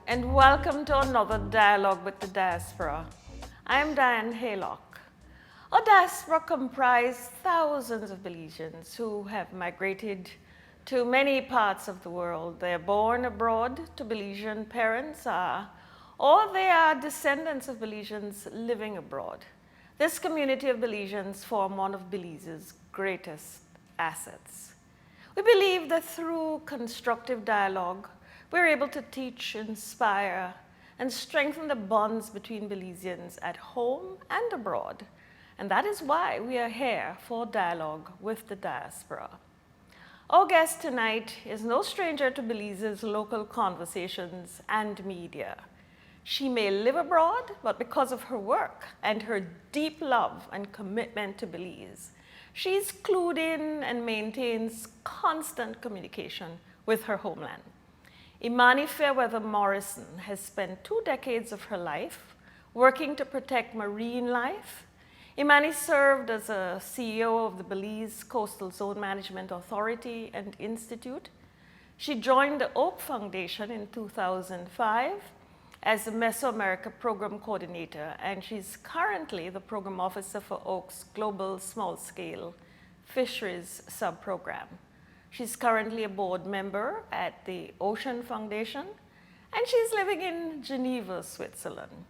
and welcome to another Dialogue with the Diaspora. I am Diane Haylock. Our diaspora comprise thousands of Belizeans who have migrated to many parts of the world. They are born abroad to Belizean parents, or they are descendants of Belizeans living abroad. This community of Belizeans form one of Belize's greatest assets. We believe that through constructive dialogue, we're able to teach, inspire, and strengthen the bonds between Belizeans at home and abroad. And that is why we are here for Dialogue with the Diaspora. Our guest tonight is no stranger to Belize's local conversations and media. She may live abroad, but because of her work and her deep love and commitment to Belize, she's clued in and maintains constant communication with her homeland. Imani Fairweather-Morrison has spent 2 decades of her life working to protect marine life. Imani served as a CEO of the Belize Coastal Zone Management Authority and Institute. She joined the Oak Foundation in 2005 as the Mesoamerica Program Coordinator, and she's currently the Program Officer for Oak's Global Small Scale Fisheries Subprogram. She's currently a board member at the Ocean Foundation, and she's living in Geneva, Switzerland.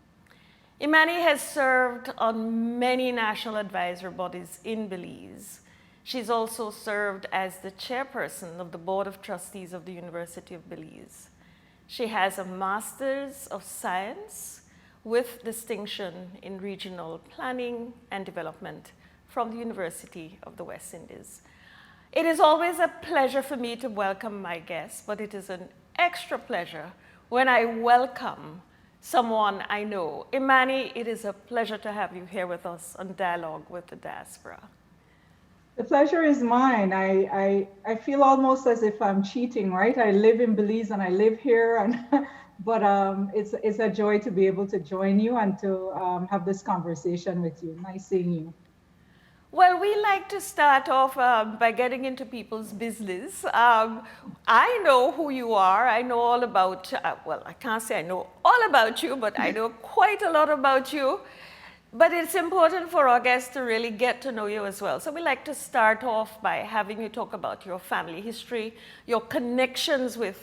Imani has served on many national advisory bodies in Belize. She's also served as the chairperson of the Board of Trustees of the University of Belize. She has a Master's of Science with distinction in Regional Planning and Development from the University of the West Indies. It is always a pleasure for me to welcome my guests, but it is an extra pleasure when I welcome someone I know. Imani, it is a pleasure to have you here with us on Dialogue with the Diaspora. The pleasure is mine. I feel almost as if I'm cheating, right? I live in Belize and I live here, but it's a joy to be able to join you and to have this conversation with you. Nice seeing you. Well, we like to start off by getting into people's business. I know who you are. I know all about, well, I can't say I know all about you, but I know quite a lot about you. But it's important for our guests to really get to know you as well. So we like to start off by having you talk about your family history, your connections with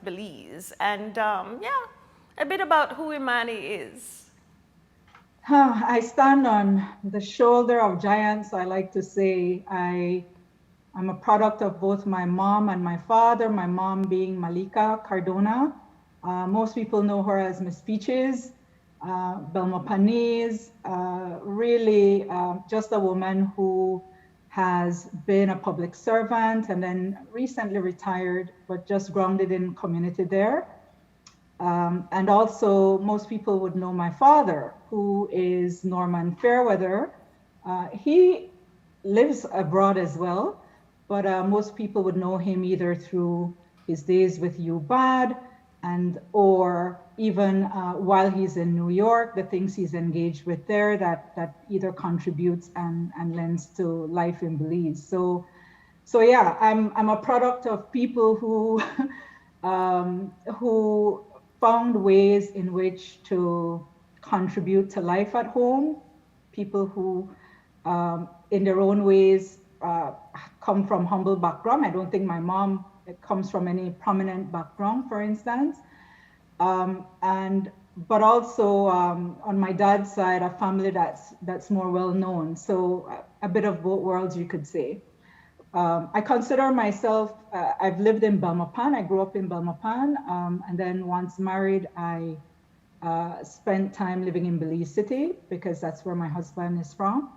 Belize, and yeah, a bit about who Imani is. I stand on the shoulder of giants, I like to say. I'm a product of both my mom and my father, my mom being Malika Cardona. Most people know her as Miss Peaches, Belmopanese, really just a woman who has been a public servant and then recently retired, but just grounded in community there. And also, most people would know my father, who is Norman Fairweather. He lives abroad as well, but most people would know him either through his days with UBAD or even while he's in New York, the things he's engaged with there that either contributes and lends to life in Belize. So yeah, I'm a product of people who who found ways in which to contribute to life at home, people who in their own ways come from humble background. I don't think my mom comes from any prominent background, for instance. But also on my dad's side, a family that's more well known. So a bit of both worlds, you could say. I consider myself, I've lived in Belmopan. I grew up in Belmopan. And then once married, I spent time living in Belize City because that's where my husband is from.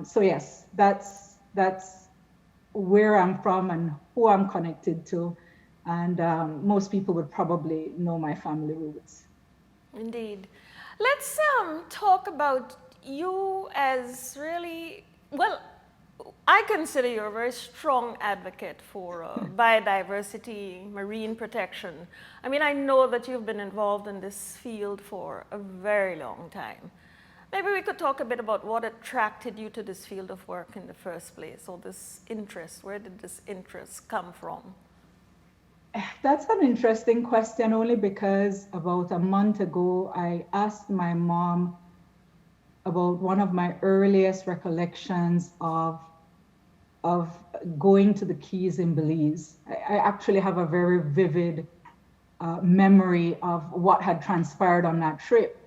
So yes, that's where I'm from and who I'm connected to. And most people would probably know my family roots. Indeed. Let's talk about you as really, well, I consider you a very strong advocate for biodiversity, marine protection. I mean, I know that you've been involved in this field for a very long time. Maybe we could talk a bit about what attracted you to this field of work in the first place, or this interest. Where did this interest come from? That's an interesting question, only because about a month ago, I asked my mom about one of my earliest recollections of going to the Keys in Belize. I actually have a very vivid memory of what had transpired on that trip.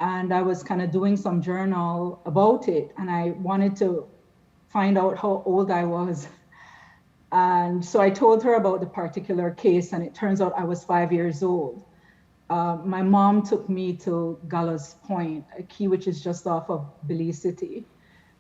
And I was kind of doing some journal about it, and I wanted to find out how old I was. And so I told her about the particular case, and it turns out I was 5 years old. My mom took me to Gallows Point, a key which is just off of Belize City.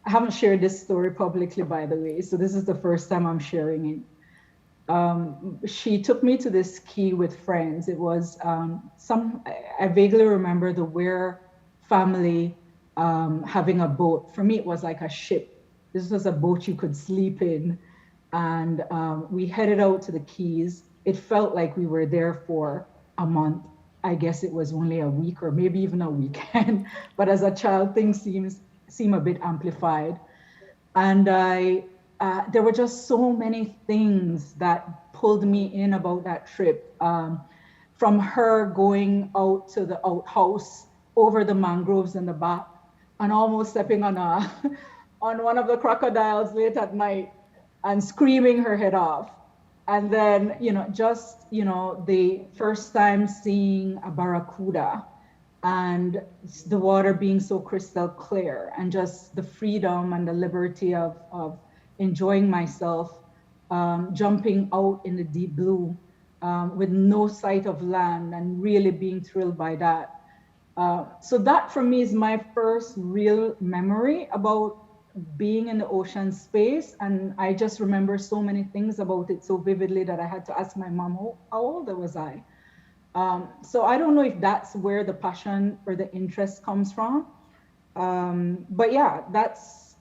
I haven't shared this story publicly, by the way, so this is the first time I'm sharing it. She took me to this key with friends. It was I vaguely remember the Ware family having a boat. For me, it was like a ship. This was a boat you could sleep in. And we headed out to the Keys. It felt like we were there for a month. I guess it was only a week or maybe even a weekend. But as a child, things seem a bit amplified. And there were just so many things that pulled me in about that trip. From her going out to the outhouse over the mangroves in the back and almost stepping on on one of the crocodiles late at night and screaming her head off. And then, the first time seeing a barracuda and the water being so crystal clear, and just the freedom and the liberty of enjoying myself, jumping out in the deep blue with no sight of land, and really being thrilled by that. So that for me is my first real memory about being in the ocean space. And I just remember so many things about it so vividly that I had to ask my mom, how old was I? So I don't know if that's where the passion or the interest comes from. But yeah, that's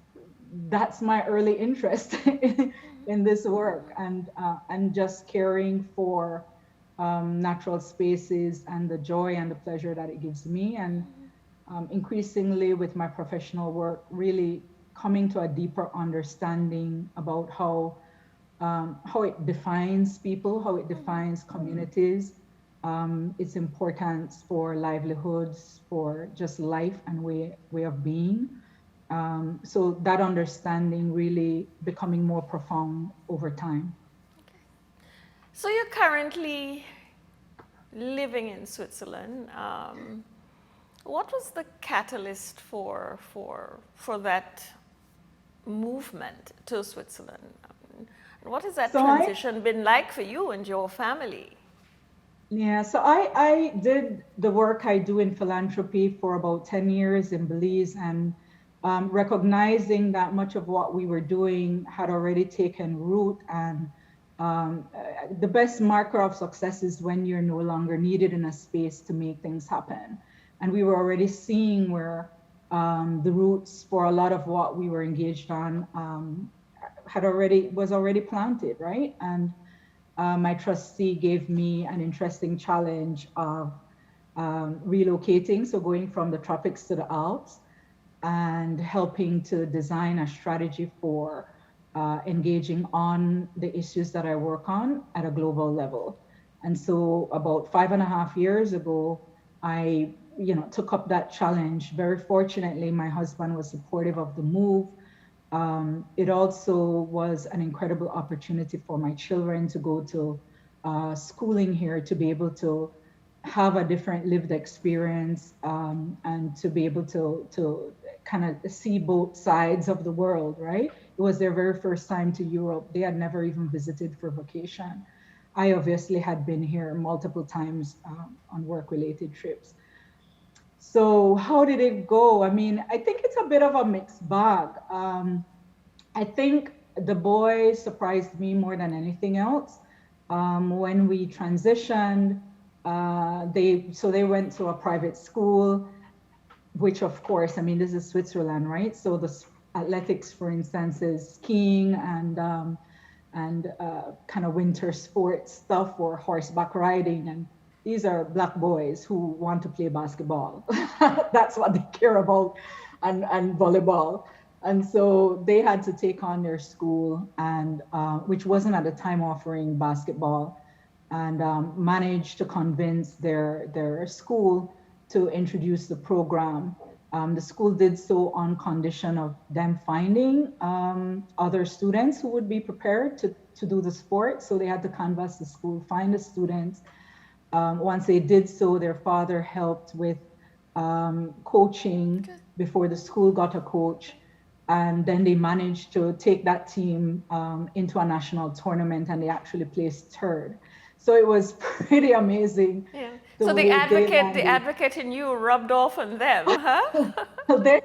my early interest in this work, and just caring for natural spaces and the joy and the pleasure that it gives me. And increasingly with my professional work, really coming to a deeper understanding about how it defines people, how it defines communities, its importance for livelihoods, for just life and way of being. So that understanding really becoming more profound over time. So you're currently living in Switzerland. What was the catalyst for that movement to Switzerland? What has that transition been like for you and your family? Yeah, so I did the work I do in philanthropy for about 10 years in Belize, and recognizing that much of what we were doing had already taken root. And the best marker of success is when you're no longer needed in a space to make things happen. And we were already seeing where the roots for a lot of what we were engaged on was already planted, right? And my trustee gave me an interesting challenge of relocating, so going from the tropics to the Alps, and helping to design a strategy for engaging on the issues that I work on at a global level. And so about 5.5 years ago, I took up that challenge. Very fortunately, my husband was supportive of the move. It also was an incredible opportunity for my children to go to schooling here, to be able to have a different lived experience, and to be able to kind of see both sides of the world, right? It was their very first time to Europe. They had never even visited for vacation. I obviously had been here multiple times on work-related trips. So how did it go? I mean, I think it's a bit of a mixed bag. I think the boys surprised me more than anything else. When we transitioned, they went to a private school, which of course, I mean, this is Switzerland, right? So the athletics, for instance, is skiing and kind of winter sports stuff, or horseback riding. And these are Black boys who want to play basketball. That's what they care about, and volleyball. And so they had to take on their school, and which wasn't at the time offering basketball. and managed to convince their school to introduce the program. The school did so on condition of them finding other students who would be prepared to do the sport. So they had to canvass the school, find the students. Once they did so, their father helped with coaching before the school got a coach. And then they managed to take that team into a national tournament, and they actually placed third. So it was pretty amazing. Yeah. So the advocate in you rubbed off on them, huh? The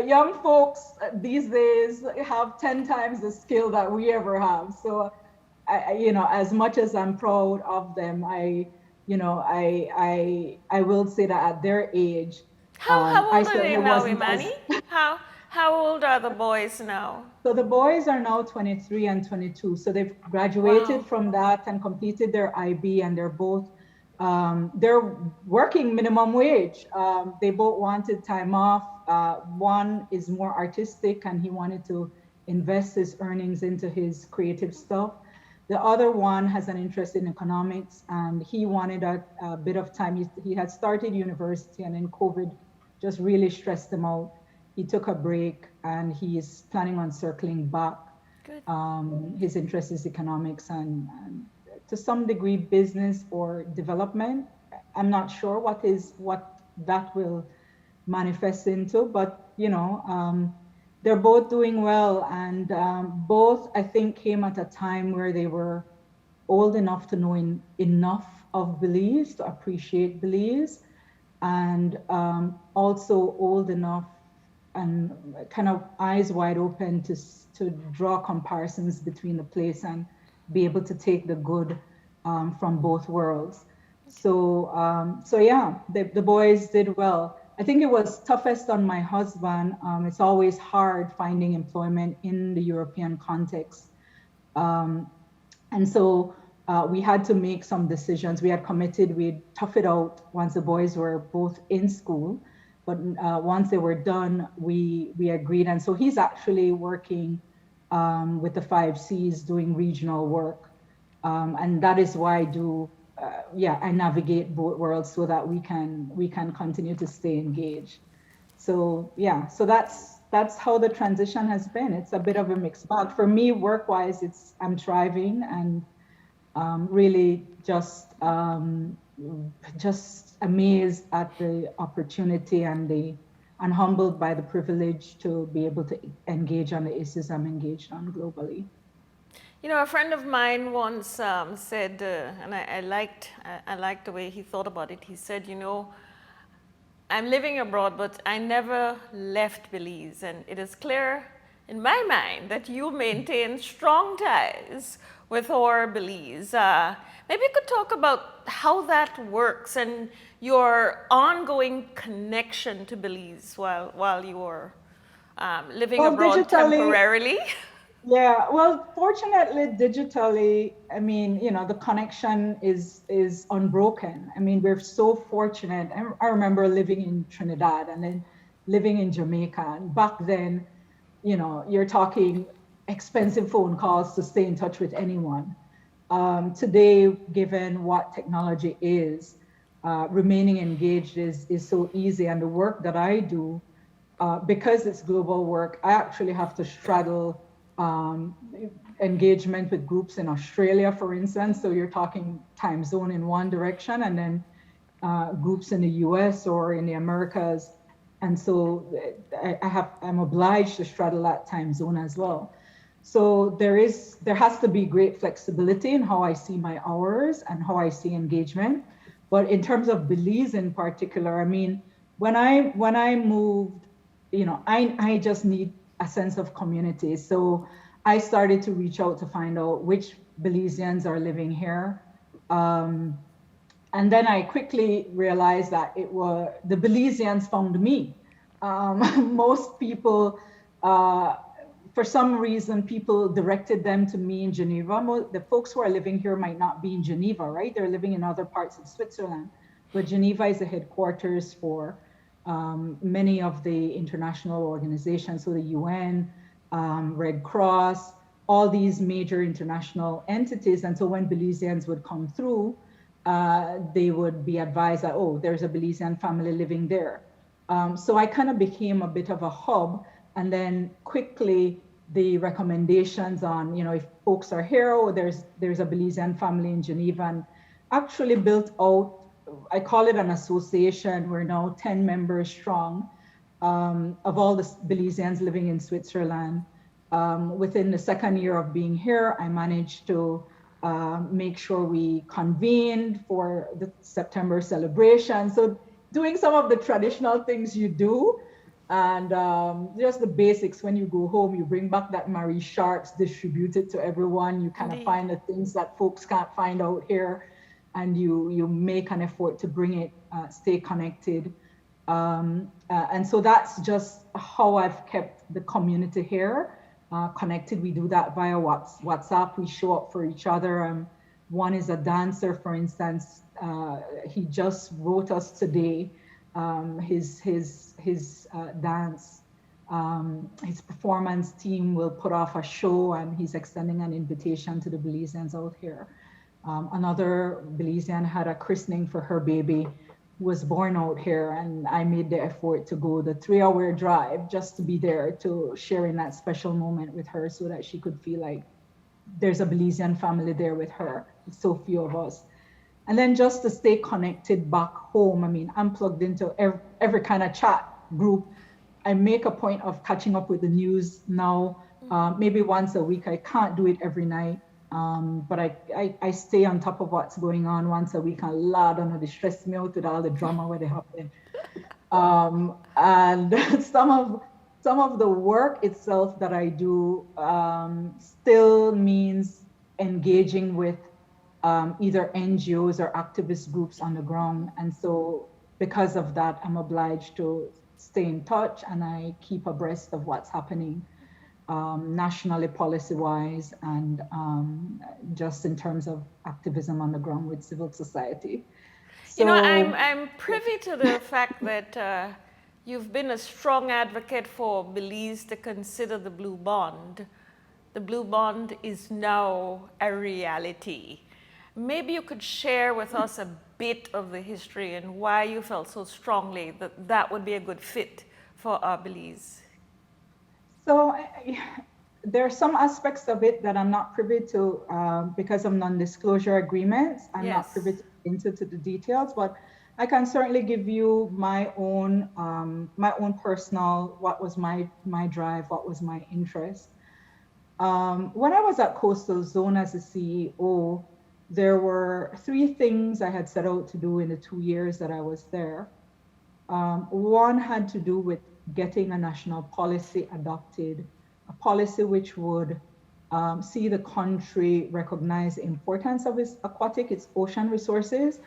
young folks these days have 10 times the skill that we ever have. So, as much as I'm proud of them, I will say that at their age, how old are they now, Imani? How old are the boys now? So the boys are now 23 and 22. So they've graduated from that and completed their IB, and they're both, they're working minimum wage. They both wanted time off. One is more artistic and he wanted to invest his earnings into his creative stuff. The other one has an interest in economics, and he wanted a bit of time. He had started university, and then COVID just really stressed him out. He took a break, and he is planning on circling back. Good. His interest is economics and to some degree business or development. I'm not sure what that will manifest into, but they're both doing well, and both, I think, came at a time where they were old enough to know enough of Belize, to appreciate Belize, and also old enough and kind of eyes wide open to draw comparisons between the place and be able to take the good from both worlds. So yeah, the boys did well. I think it was toughest on my husband. It's always hard finding employment in the European context. And so we had to make some decisions. We had committed, we'd tough it out once the boys were both in school. But once they were done, we agreed. And so he's actually working with the 5Cs doing regional work. And that is why I navigate both worlds so that we can continue to stay engaged. So yeah, so that's how the transition has been. It's a bit of a mixed bag. For me, work-wise, I'm thriving and really just amazed at the opportunity and humbled by the privilege to be able to engage on the issues I'm engaged on globally. A friend of mine once said, and I liked the way he thought about it. He said, I'm living abroad, but I never left Belize. And it is clear in my mind that you maintain strong ties with our Belize. Maybe you could talk about how that works and your ongoing connection to Belize while you were living abroad temporarily. Yeah, well, fortunately, digitally, the connection is unbroken. We're so fortunate. I remember living in Trinidad and then living in Jamaica. And back then, you're talking expensive phone calls to stay in touch with anyone. Today, given what technology is, remaining engaged is so easy. And the work that I do, because it's global work, I actually have to straddle engagement with groups in Australia, for instance. So you're talking time zone in one direction, and then groups in the US or in the Americas. And so I'm obliged to straddle that time zone as well. So there has to be great flexibility in how I see my hours and how I see engagement. But in terms of Belize in particular, when I moved, I just need a sense of community. So I started to reach out to find out which Belizeans are living here. And then I quickly realized that the Belizeans found me. Most people, for some reason, people directed them to me in Geneva. The folks who are living here might not be in Geneva, right? They're living in other parts of Switzerland. But Geneva is the headquarters for many of the international organizations, so the UN, Red Cross, all these major international entities. And so when Belizeans would come through, they would be advised that, oh, there's a Belizean family living there. So I kind of became a bit of a hub. And then quickly, the recommendations on, if folks are here, oh, there's a Belizean family in Geneva, and actually built out, I call it an association. We're now 10 members strong, of all the Belizeans living in Switzerland. Within the second year of being here, I managed to make sure we convened for the September celebration. So doing some of the traditional things you do, and just the basics. When you go home, you bring back that Marie Sharks, distribute it to everyone. You kind of find the things that folks can't find out here, and you make an effort to bring it, stay connected. And so that's just how I've kept the community here connected. We do that via WhatsApp. We show up for each other. One is a dancer, for instance. He just wrote us today his dance. His performance team will put off a show, and he's extending an invitation to the Belizeans out here. Another Belizean had a christening for her baby, who was born out here, and I made the effort to go the 3-hour drive just to be there to share in that special moment with her, so that she could feel like there's a Belizean family there with her. It's so few of us. And then just to stay connected back home. I mean, I'm plugged into every kind of chat group. I make a point of catching up with the news now, maybe once a week. I can't do it every night, but I stay on top of what's going on once a week. And Lord, they stress me out with all the drama where they happen. And some of the work itself that I do still means engaging with either NGOs or activist groups on the ground. And so because of that, I'm obliged to stay in touch, and I keep abreast of what's happening nationally, policy-wise, and just in terms of activism on the ground with civil society. So, I'm privy to the fact that you've been a strong advocate for Belize to consider the Blue Bond. The Blue Bond is now a reality. Maybe you could share with us a bit of the history and why you felt so strongly that that would be a good fit for Belize. So there are some aspects of it that I'm not privy to because of non-disclosure agreements. I'm not privy into the details, but I can certainly give you my own personal, what was my drive, what was my interest. When I was at Coastal Zone as a CEO, there were 3 things I had set out to do in the 2 years that I was there. One had to do with getting a national policy adopted, a policy which would see the country recognize the importance of its ocean resources,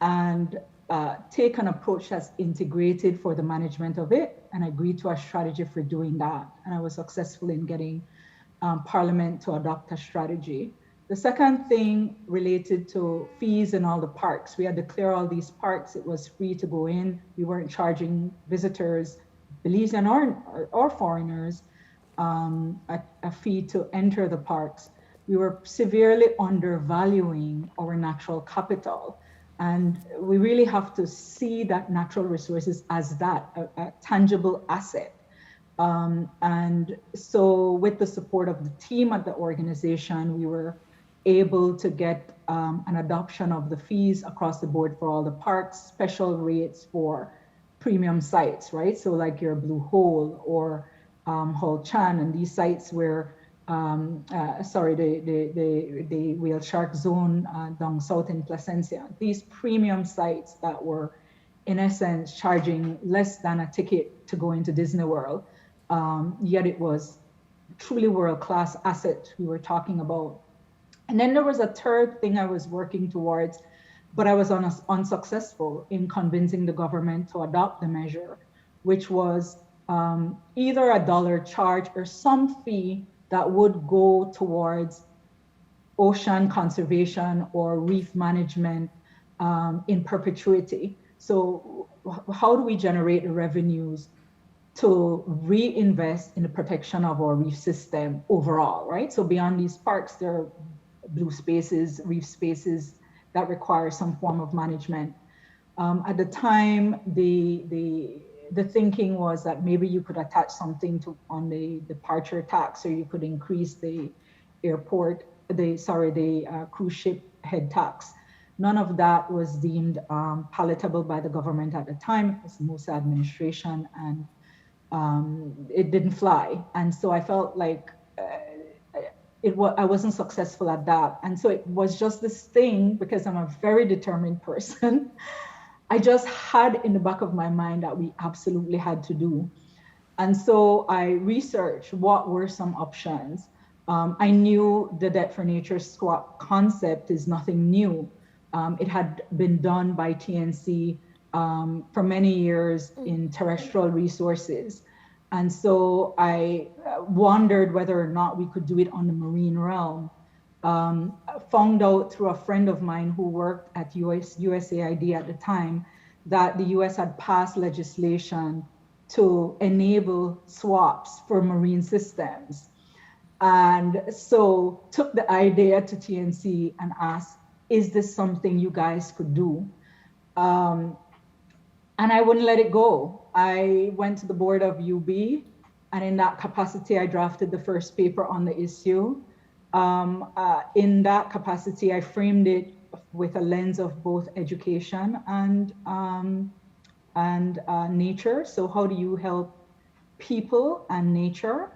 and take an approach that's integrated for the management of it, and agree to a strategy for doing that. And I was successful in getting Parliament to adopt a strategy. The second thing related to fees in all the parks. We had to clear all these parks. It was free to go in. We weren't charging visitors, Belizean or foreigners, a fee to enter the parks. We were severely undervaluing our natural capital. And we really have to see that natural resources as a tangible asset. And so with the support of the team at the organization, we were able to get an adoption of the fees across the board for all the parks, special rates for premium sites, right? So like your Blue Hole or Hol Chan, and these sites where, the whale shark zone down south in Placencia, these premium sites that were in essence charging less than a ticket to go into Disney World, yet it was truly world-class asset we were talking about. And then there was a third thing I was working towards, but I was unsuccessful in convincing the government to adopt the measure, which was either $1 charge or some fee that would go towards ocean conservation or reef management in perpetuity. So how do we generate the revenues to reinvest in the protection of our reef system overall, right? So beyond these parks, there are blue spaces, reef spaces that require some form of management. At the time, the thinking was that maybe you could attach something to on the departure tax, or you could increase the cruise ship head tax. None of that was deemed palatable by the government at the time. It was the Musa administration, and it didn't fly. And so I felt like I wasn't successful at that. And so it was just this thing, because I'm a very determined person. I just had in the back of my mind that we absolutely had to do. And so I researched what were some options. I knew the debt for nature swap concept is nothing new. It had been done by TNC for many years in terrestrial resources. And so I wondered whether or not we could do it on the marine realm. Found out through a friend of mine who worked at USAID at the time that the US had passed legislation to enable swaps for marine systems. And so took the idea to TNC and asked, is this something you guys could do? And I wouldn't let it go. I went to the board of UB, and in that capacity, I drafted the first paper on the issue. In that capacity, I framed it with a lens of both education and nature. So how do you help people and nature?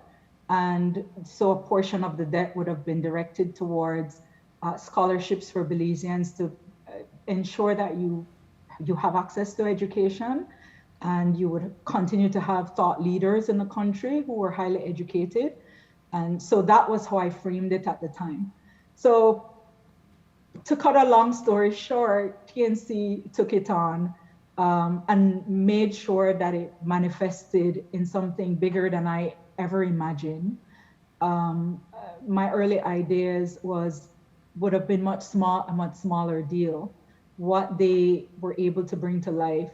And so a portion of the debt would have been directed towards scholarships for Belizeans to ensure that you have access to education, and you would continue to have thought leaders in the country who were highly educated. And so that was how I framed it at the time. So to cut a long story short, TNC took it on and made sure that it manifested in something bigger than I ever imagined. My early ideas would have been a much smaller deal. What they were able to bring to life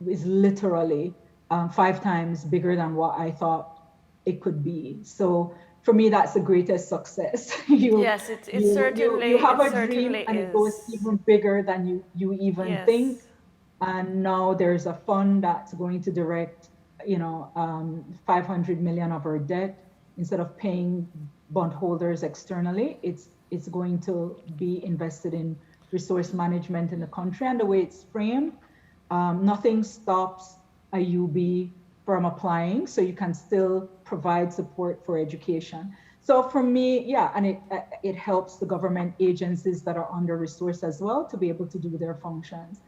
is literally 5 times bigger than what I thought it could be. So for me, that's the greatest success. Yes, it certainly. You have a dream, and it goes even bigger than you even think. And now there's a fund that's going to direct, 500 million of our debt. Instead of paying bondholders externally, it's going to be invested in resource management in the country. And the way it's framed, nothing stops a UB from applying, so you can still provide support for education. So for me, yeah, and it helps the government agencies that are under-resourced as well to be able to do their functions.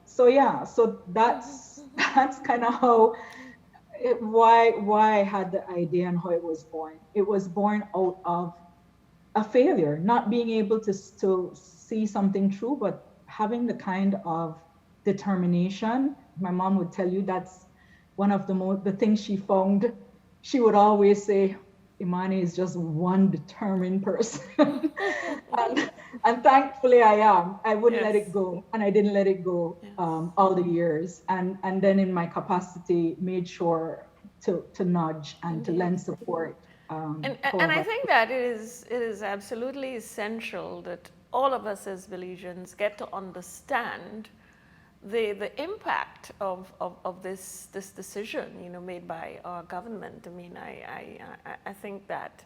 So that's kind of how why I had the idea and how it was born. It was born out of a failure, not being able to see something through, but having the kind of determination. My mom would tell you that's one of the things she found. She would always say, Imani is just one determined person. and thankfully I am. I wouldn't let it go, and I didn't let it go all the years. And then in my capacity, made sure to nudge and to lend support. And I think that it is absolutely essential that all of us as Belizeans get to understand the impact of this decision, made by our government. I mean, I think that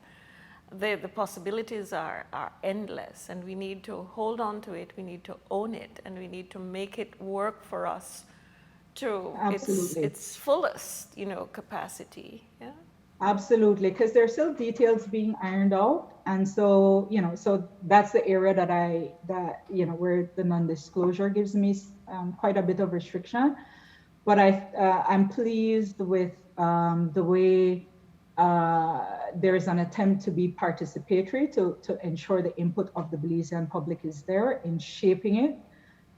the possibilities are endless, and we need to hold on to it. We need to own it, and we need to make it work for us to its fullest, capacity. Yeah. Absolutely, because there's still details being ironed out, and so so that's the area that where the non-disclosure gives me quite a bit of restriction. But I'm pleased with the way there's an attempt to be participatory to ensure the input of the Belizean public is there in shaping it.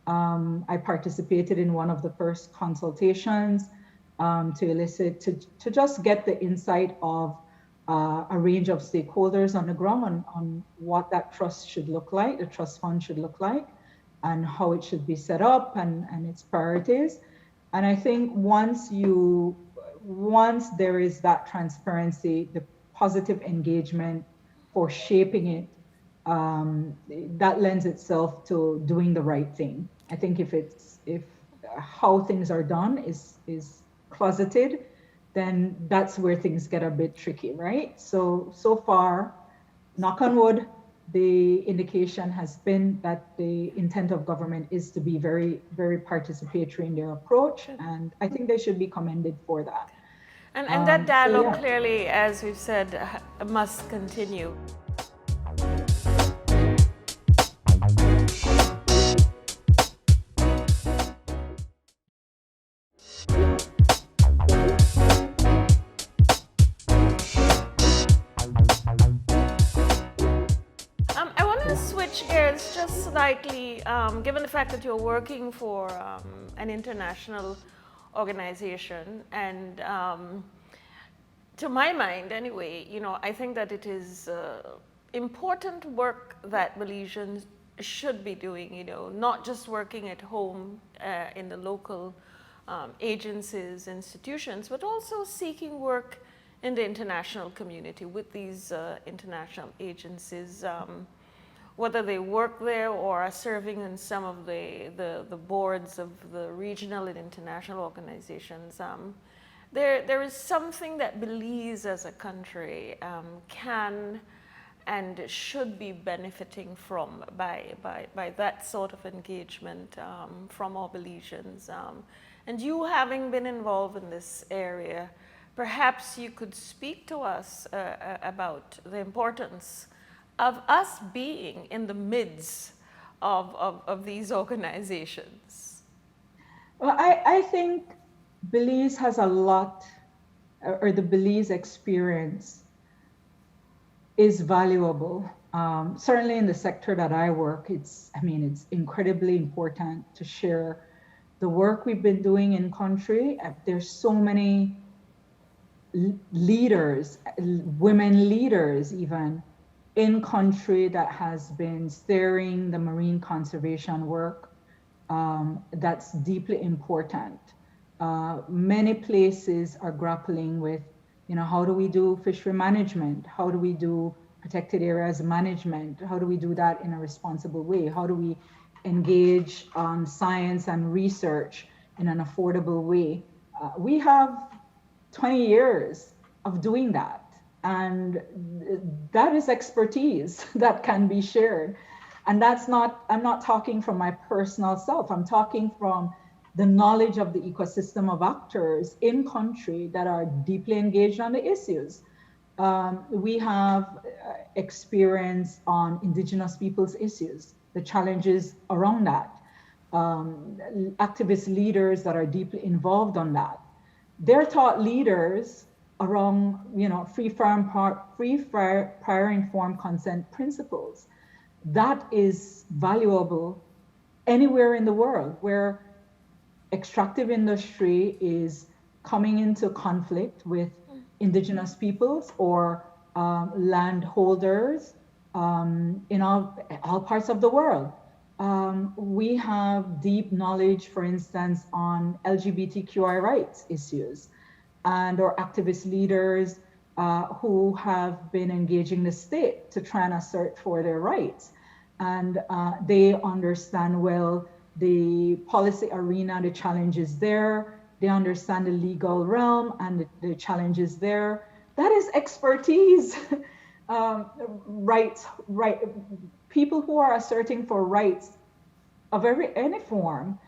I participated in one of the first consultations to elicit, to just get the insight of a range of stakeholders on the ground on what that trust should look like, the trust fund should look like, and how it should be set up and its priorities. And I think once once there is that transparency, the positive engagement for shaping it, that lends itself to doing the right thing. I think if how things are done is closeted, then that's where things get a bit tricky, right? So far, knock on wood, the indication has been that the intent of government is to be very, very participatory in their approach, and I think they should be commended for that. And that dialogue yeah. clearly, as we've said, must continue. I want to switch gears just slightly, given the fact that you're working for an international organization, and to my mind anyway, I think that it is important work that Belizeans should be doing, not just working at home in the local agencies, institutions, but also seeking work in the international community with these international agencies, whether they work there or are serving in some of the boards of the regional and international organizations. There is something that Belize as a country can and should be benefiting from by that sort of engagement from all Belizeans. And you having been involved in this area, perhaps you could speak to us about the importance of us being in the midst of these organizations. Well, I think Belize has a lot, or the Belize experience is valuable. Certainly in the sector that I work, it's incredibly important to share the work we've been doing in country. There's so many leaders, women leaders even, in country that has been steering the marine conservation work. That's deeply important. Many places are grappling with, how do we do fishery management? How do we do protected areas management? How do we do that in a responsible way? How do we engage on science and research in an affordable way? We have 20 years of doing that. And that is expertise that can be shared. And I'm not talking from my personal self. I'm talking from the knowledge of the ecosystem of actors in country that are deeply engaged on the issues. We have experience on indigenous people's issues, the challenges around that, activist leaders that are deeply involved on that. They're thought leaders around, free, prior informed consent principles. That is valuable anywhere in the world where extractive industry is coming into conflict with indigenous peoples or landholders in all parts of the world. We have deep knowledge, for instance, on LGBTQI rights issues, and our activist leaders who have been engaging the state to try and assert for their rights. And they understand well the policy arena, the challenges there. They understand the legal realm and the challenges there. That is expertise. Rights, people who are asserting for rights of any form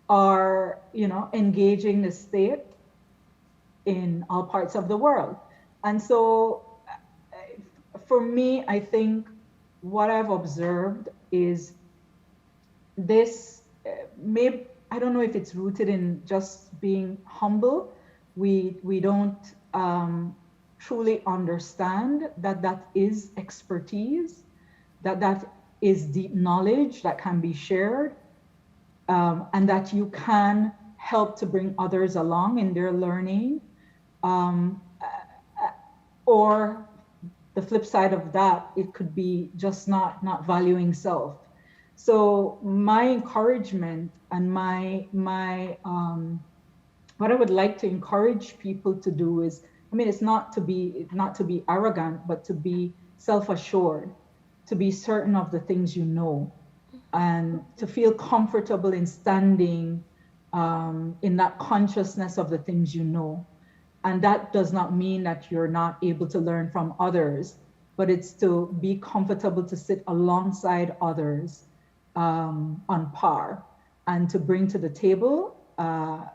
are, engaging the state in all parts of the world. And so for me, I think what I've observed is this, I don't know if it's rooted in just being humble. We don't truly understand that is expertise, that is deep knowledge that can be shared, and that you can help to bring others along in their learning. Or the flip side of that, it could be just not valuing self. So my encouragement and my what I would like to encourage people to do is, I mean, it's not to be arrogant, but to be self-assured, to be certain of the things you know, and to feel comfortable in standing in that consciousness of the things you know. And that does not mean that you're not able to learn from others, but it's to be comfortable to sit alongside others on par and to bring to the table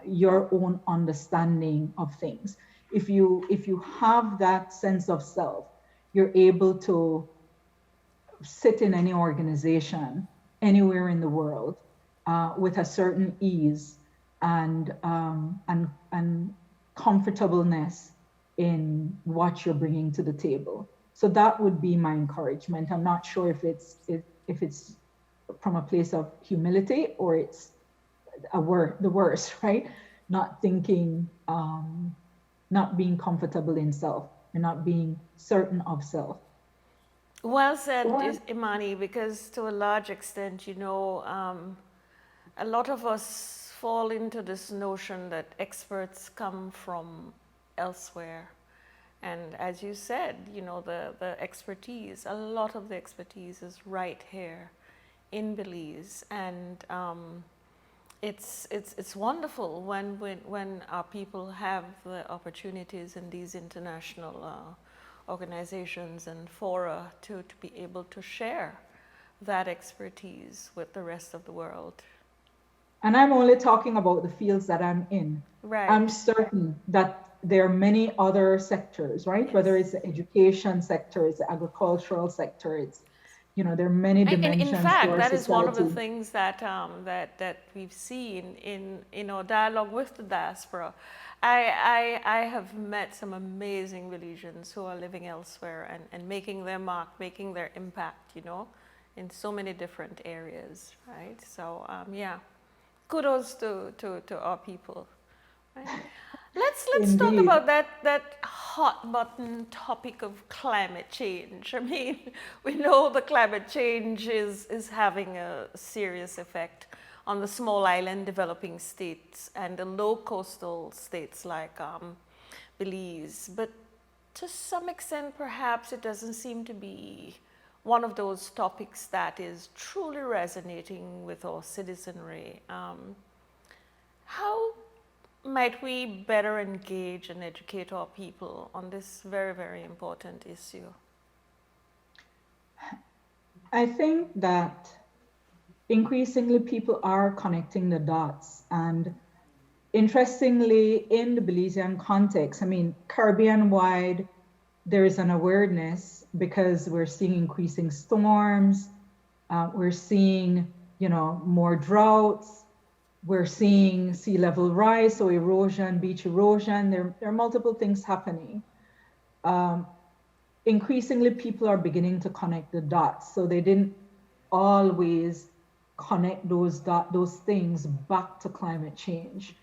your own understanding of things. If you have that sense of self, you're able to sit in any organization anywhere in the world with a certain ease and comfortableness in what you're bringing to the table. So that would be my encouragement. I'm not sure if it's from a place of humility or it's the worst, right? Not thinking, not being comfortable in self and not being certain of self. Well said, Imani, because to a large extent, a lot of us fall into this notion that experts come from elsewhere. And as you said, the expertise, a lot of the expertise is right here in Belize. And it's wonderful when our people have the opportunities in these international organizations and fora to be able to share that expertise with the rest of the world. And I'm only talking about the fields that I'm in. Right. I'm certain that there are many other sectors, right? Yes. Whether it's the education sector, it's the agricultural sector, it's, there are many dimensions. In fact, that is one of the things that that we've seen in our dialogue with the diaspora. I have met some amazing Belizeans who are living elsewhere and making their mark, making their impact, in so many different areas, right? So yeah, kudos to our people. Right? Let's talk about that hot button topic of climate change. I mean, we know the climate change is having a serious effect on the small island developing states and the low coastal states like Belize. But to some extent, perhaps it doesn't seem to be one of those topics that is truly resonating with our citizenry. How might we better engage and educate our people on this very, very important issue? I think that increasingly people are connecting the dots. And interestingly, in the Belizean context, I mean, Caribbean-wide, there is an awareness because we're seeing increasing storms, we're seeing, more droughts, we're seeing sea level rise, so erosion, beach erosion. There are multiple things happening. Increasingly, people are beginning to connect the dots. So they didn't always connect those things back to climate change.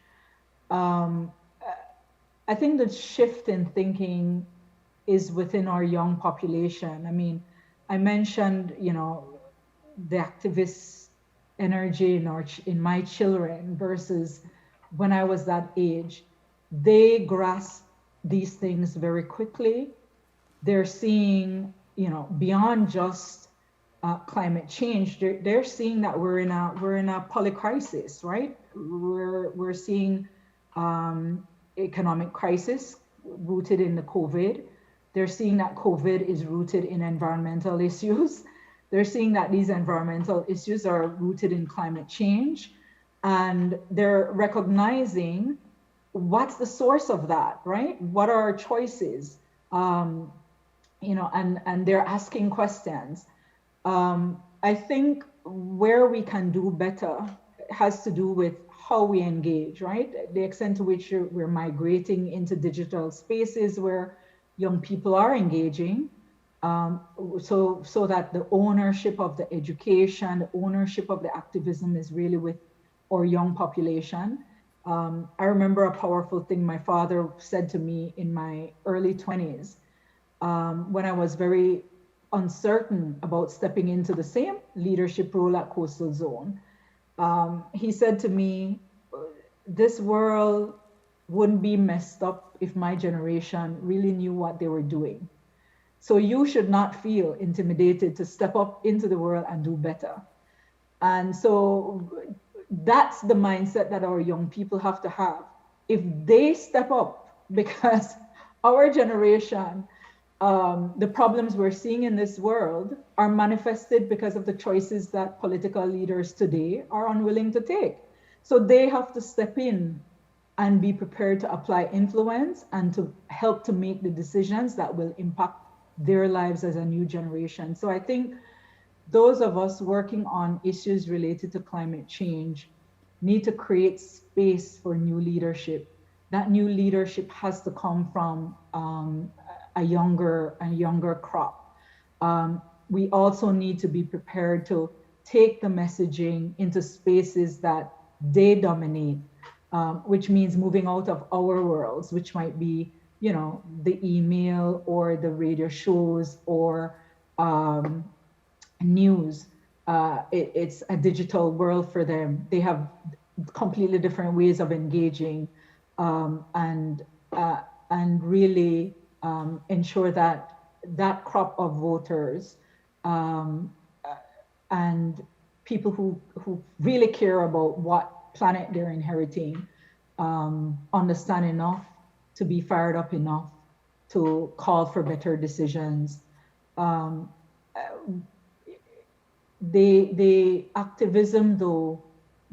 I think the shift in thinking is within our young population. I mean, I mentioned, the activists' energy in my children versus when I was that age. They grasp these things very quickly. They're seeing, beyond just climate change. They're seeing that we're in a polycrisis, right? We're seeing economic crisis rooted in the COVID. They're seeing that COVID is rooted in environmental issues. They're seeing that these environmental issues are rooted in climate change, and they're recognizing what's the source of that, right? What are our choices? And they're asking questions. I think where we can do better has to do with how we engage, right? The extent to which we're migrating into digital spaces where young people are engaging. So that the ownership of the education, the ownership of the activism is really with our young population. I remember a powerful thing my father said to me in my early 20s when I was very uncertain about stepping into the same leadership role at Coastal Zone. He said to me, this world wouldn't be messed up if my generation really knew what they were doing. So you should not feel intimidated to step up into the world and do better. And so that's the mindset that our young people have to have. If they step up, because our generation, the problems we're seeing in this world are manifested because of the choices that political leaders today are unwilling to take. So they have to step in and be prepared to apply influence and to help to make the decisions that will impact their lives as a new generation. So I think those of us working on issues related to climate change need to create space for new leadership. That new leadership has to come from a younger crop. We also need to be prepared to take the messaging into spaces that they dominate, which means moving out of our worlds, which might be, you know, the email or the radio shows or news. It's a digital world for them. They have completely different ways of engaging, and really ensure that that crop of voters and people who really care about what planet they're inheriting understand enough to be fired up enough to call for better decisions. The activism, though,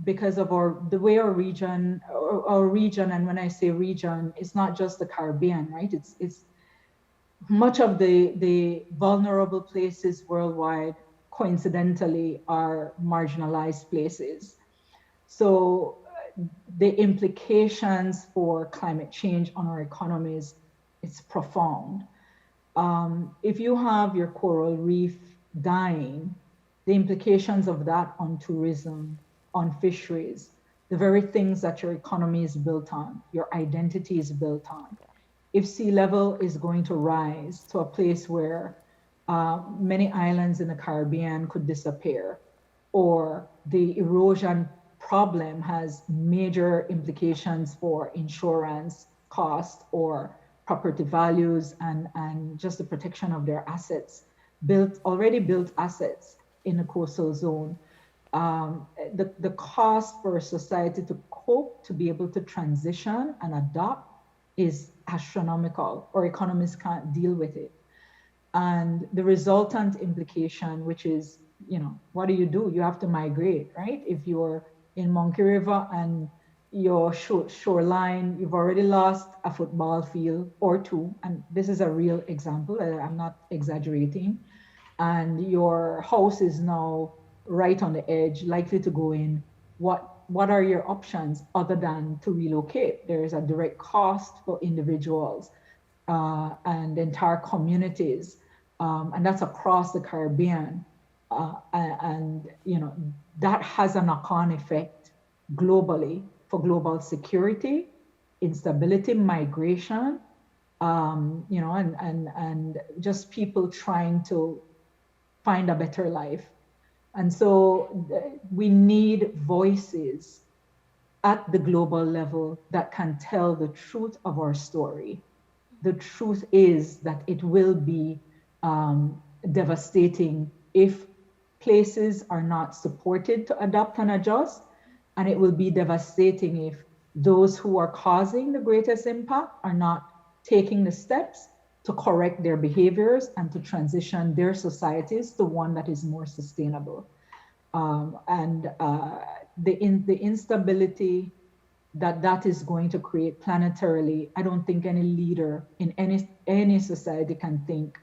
because of the way our region, and when I say region, it's not just the Caribbean, right? It's much of the vulnerable places worldwide, coincidentally, are marginalized places. So the implications for climate change on our economies, it's profound. If you have your coral reef dying, the implications of that on tourism, on fisheries, the very things that your economy is built on, your identity is built on. If sea level is going to rise to a place where many islands in the Caribbean could disappear, or the erosion problem has major implications for insurance cost or property values and just the protection of their assets, already built assets in the coastal zone. The cost for society to cope, to be able to transition and adopt is astronomical, or economies can't deal with it. And the resultant implication, which is, you know, what do? You have to migrate, right? If you're in Monkey River and your shoreline, you've already lost a football field or two, and this is a real example, I'm not exaggerating, and your house is now right on the edge, likely to go in. What are your options other than to relocate? There is a direct cost for individuals and entire communities, and that's across the Caribbean. And you know, that has a knock-on effect globally for global security, instability, migration, you know, and just people trying to find a better life. And so we need voices at the global level that can tell the truth of our story. The truth is that it will be devastating if places are not supported to adapt and adjust, and it will be devastating if those who are causing the greatest impact are not taking the steps to correct their behaviors and to transition their societies to one that is more sustainable. The instability that is going to create planetarily, I don't think any leader in any society can think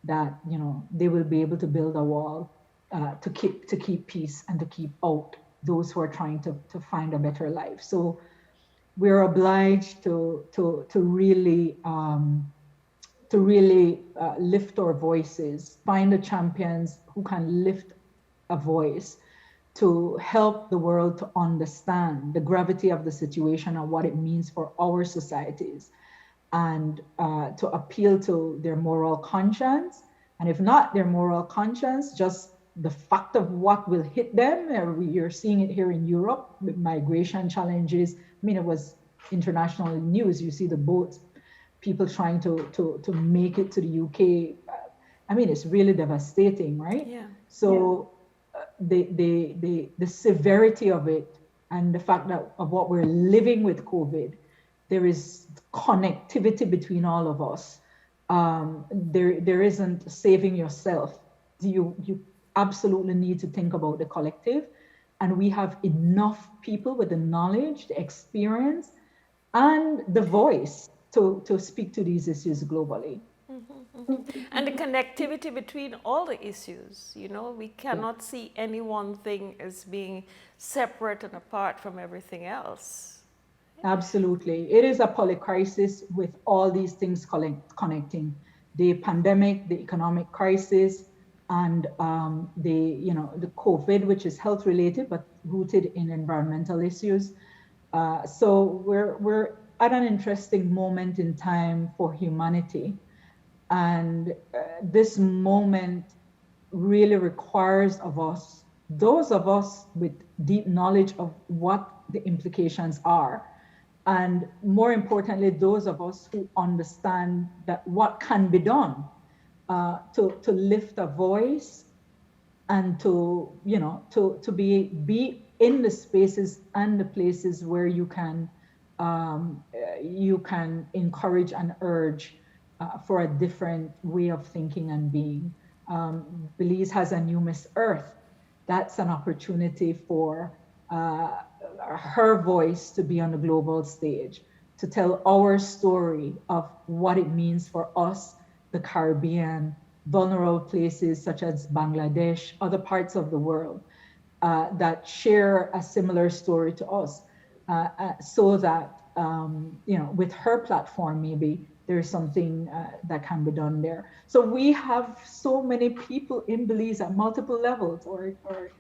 that, you know, they will be able to build a wall to keep peace and to keep out those who are trying to find a better life. So we're obliged to really lift our voices, find the champions who can lift a voice to help the world to understand the gravity of the situation and what it means for our societies, and to appeal to their moral conscience. And if not their moral conscience, just the fact of what will hit them. You're seeing it here in Europe with migration challenges. I mean, it was international news. You see the boats, people trying to make it to the UK. I mean, it's really devastating, right? Yeah. So the severity of it and the fact that of what we're living with COVID, there is connectivity between all of us. There isn't saving yourself. You absolutely need to think about the collective, and we have enough people with the knowledge, the experience, and the voice to speak to these issues globally. And the connectivity between all the issues, you know, we cannot see any one thing as being separate and apart from everything else. Absolutely. It is a polycrisis with all these things connecting the pandemic, the economic crisis, and the COVID, which is health related, but rooted in environmental issues. So we're at an interesting moment in time for humanity. And this moment really requires of us, those of us with deep knowledge of what the implications are, and more importantly, those of us who understand that what can be done to lift a voice and to be in the spaces and the places where you can encourage and urge for a different way of thinking and being. Belize has a new Miss Earth. That's an opportunity for her voice to be on the global stage, to tell our story of what it means for us, the Caribbean, vulnerable places such as Bangladesh, other parts of the world that share a similar story to us, so that with her platform, maybe there's something that can be done there. So we have so many people in Belize at multiple levels. Our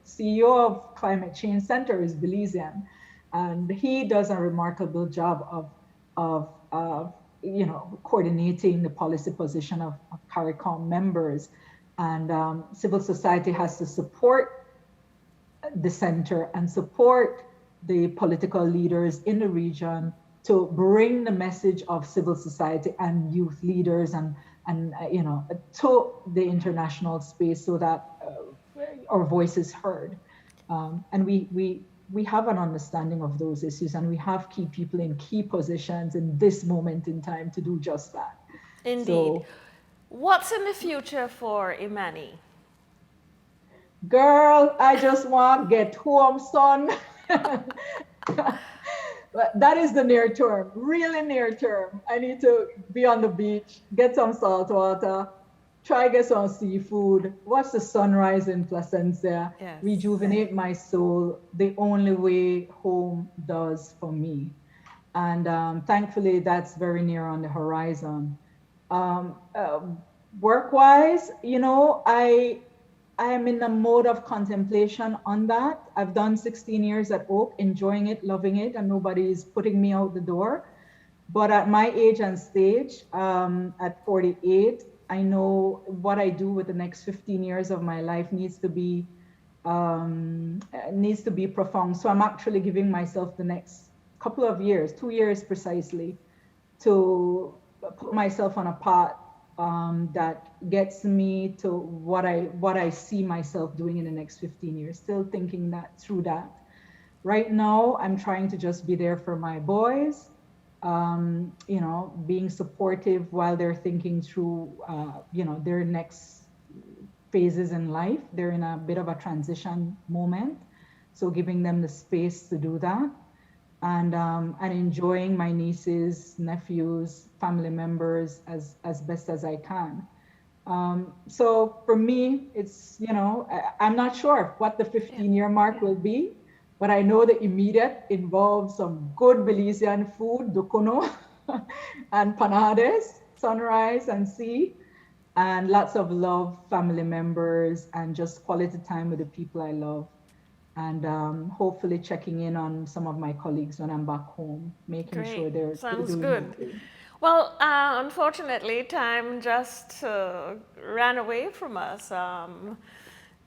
CEO of Climate Change Center is Belizean, and he does a remarkable job of coordinating the policy position of CARICOM members. And civil society has to support the center and support the political leaders in the region to bring the message of civil society and youth leaders and to the international space, so that our voice is heard. And we have an understanding of those issues, and we have key people in key positions in this moment in time to do just that. Indeed. So, what's in the future for Imani? girl, I just want to get home, son. But that is the near term, really near term. I need to be on the beach, get some salt water, try get some seafood, watch the sunrise in Placencia, Yes. rejuvenate my soul the only way home does for me. And thankfully, that's very near on the horizon. Work-wise, I am in a mode of contemplation on that. I've done 16 years at Oak, enjoying it, loving it, and nobody's putting me out the door. But at my age and stage, at 48, I know what I do with the next 15 years of my life needs to be profound. So I'm actually giving myself the next couple of years, 2 years precisely, to put myself on a path that gets me to what I see myself doing in the next 15 years, still thinking that through that. Right now, I'm trying to just be there for my boys, being supportive while they're thinking through, their next phases in life. They're in a bit of a transition moment. So giving them the space to do that. And enjoying my nieces, nephews, family members as best as I can. So for me, it's, I'm not sure what the 15-year mark will be, but I know the immediate involves some good Belizean food, dukuno and panades, sunrise and sea, and lots of love, family members, and just quality time with the people I love. And hopefully checking in on some of my colleagues when I'm back home, making sure they're Sounds doing good. okay. Well, unfortunately, time just ran away from us.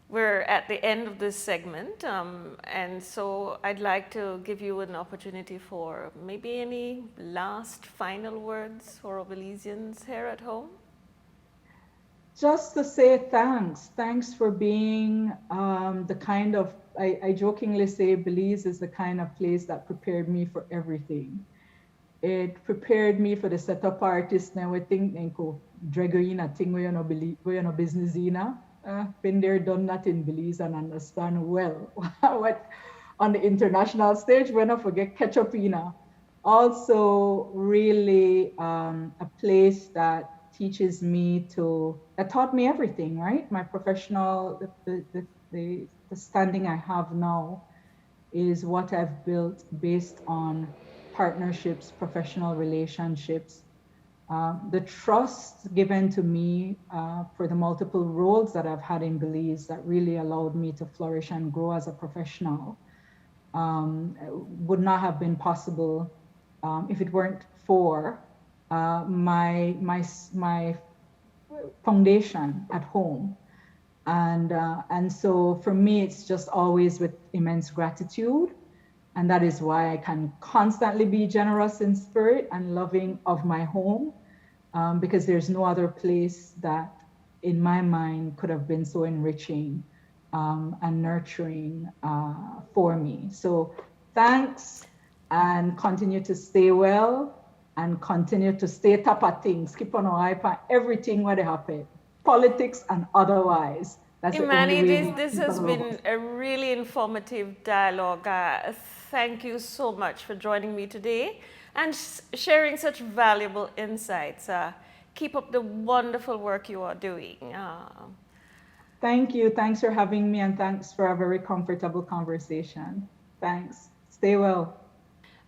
We're at the end of this segment, and so I'd like to give you an opportunity for maybe any last final words for our Belizeans here at home. Just to say thanks. Thanks for being the kind of, I jokingly say Belize is the kind of place that prepared me for everything. It prepared me for the setup artist now. I think Nenko Dregoina thing we no business in. Been there, done that in Belize and understand well what on the international stage. When I forget catch up in. Also, really a place that teaches me that taught me everything, right? My professional, the standing I have now is what I've built based on partnerships, professional relationships, the trust given to me for the multiple roles that I've had in Belize that really allowed me to flourish and grow as a professional would not have been possible if it weren't for my foundation at home. And so for me, it's just always with immense gratitude. And that is why I can constantly be generous in spirit and loving of my home, because there's no other place that in my mind could have been so enriching and nurturing for me. So thanks, and continue to stay well and continue to stay top of things. Keep on eye on everything where they happen, politics and otherwise. That's Imani, this has been a really informative dialogue. Thank you so much for joining me today and sharing such valuable insights. Keep up the wonderful work you are doing. Thank you. Thanks for having me, and thanks for a very comfortable conversation. Thanks. Stay well.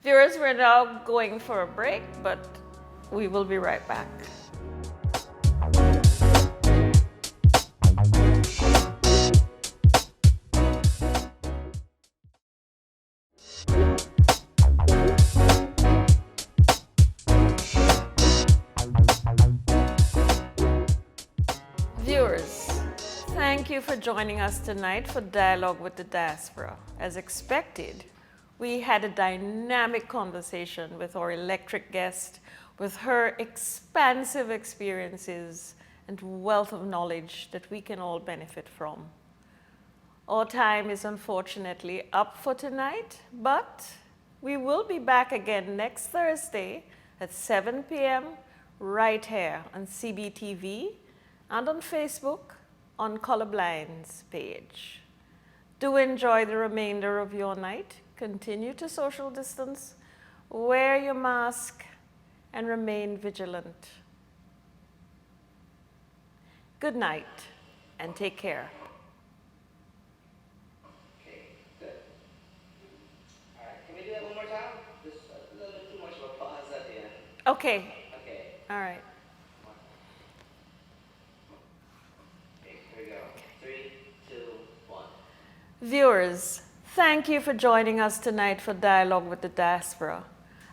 Viewers, we're now going for a break, but we will be right back. Viewers, thank you for joining us tonight for Dialogue with the Diaspora. As expected, we had a dynamic conversation with our electric guest, with her expansive experiences and wealth of knowledge that we can all benefit from. Our time is unfortunately up for tonight, but we will be back again next Thursday at 7 p.m. right here on CBTV and on Facebook on Colorblind's page. Do enjoy the remainder of your night. Continue to social distance, wear your mask, and remain vigilant. Good night, and take care. Okay, good. All right, can we do that one more time? Just a little bit too much of a pause at the end. Okay. Okay. All right. Okay, here we go. 3, 2, 1. Viewers, thank you for joining us tonight for Dialogue with the Diaspora.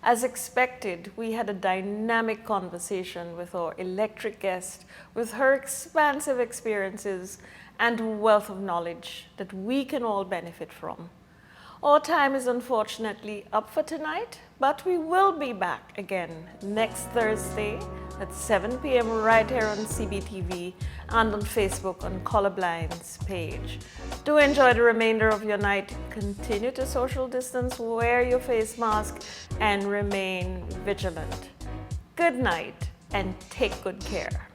As expected, we had a dynamic conversation with our electric guest, with her expansive experiences and wealth of knowledge that we can all benefit from. Our time is unfortunately up for tonight, but we will be back again next Thursday at 7 p.m. right here on CBTV and on Facebook on Colorblind's page. Do enjoy the remainder of your night. Continue to social distance, wear your face mask, and remain vigilant. Good night and take good care.